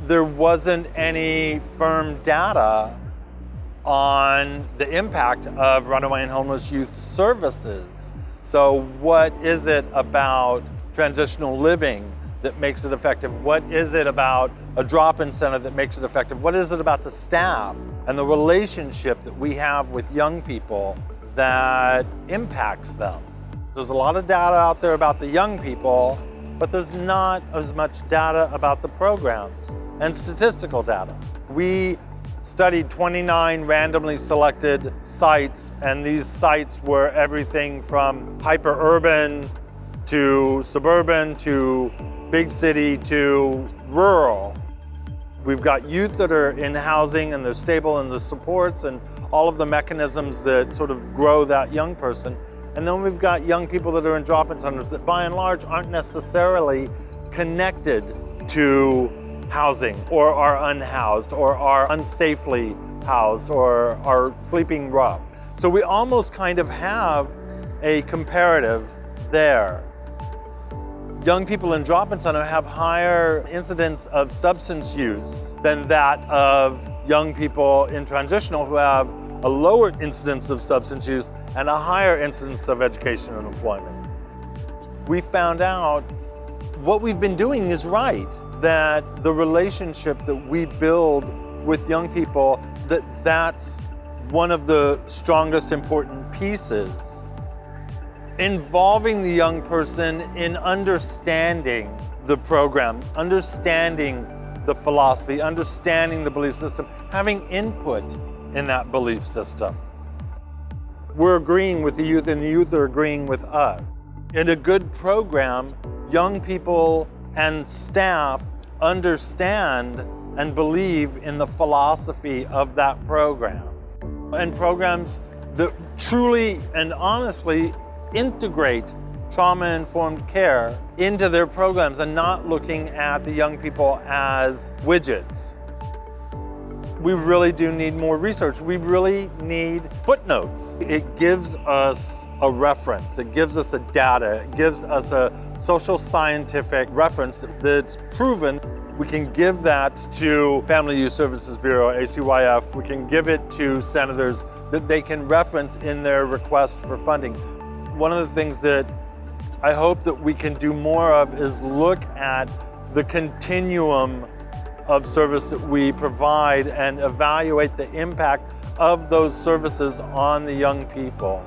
there wasn't any firm data on the impact of runaway and homeless youth services. So what is it about transitional living that makes it effective? What is it about a drop-in center that makes it effective? What is it about the staff and the relationship that we have with young people that impacts them? There's a lot of data out there about the young people, but there's not as much data about the programs and statistical data. We studied 29 randomly selected sites, and these sites were everything from hyper-urban to suburban to big city to rural. We've got youth that are in housing and they're stable in the supports and all of the mechanisms that sort of grow that young person. And then we've got young people that are in drop-in centers that by and large aren't necessarily connected to housing or are unhoused or are unsafely housed or are sleeping rough. So we almost kind of have a comparative there. Young people in drop-in center have higher incidence of substance use than that of young people in transitional who have a lower incidence of substance use and a higher incidence of education and employment. We found out what we've been doing is right, that the relationship that we build with young people, that's one of the strongest important pieces. Involving the young person in understanding the program, understanding the philosophy, understanding the belief system, having input in that belief system. We're agreeing with the youth and the youth are agreeing with us. In a good program, young people and staff understand and believe in the philosophy of that program. And programs that truly and honestly integrate trauma-informed care into their programs and not looking at the young people as widgets. We really do need more research. We really need footnotes. It gives us a reference. It gives us a data. It gives us a social scientific reference that's proven. We can give that to Family Youth Services Bureau, ACYF. We can give it to senators that they can reference in their request for funding. One of the things that I hope that we can do more of is look at the continuum of service that we provide and evaluate the impact of those services on the young people.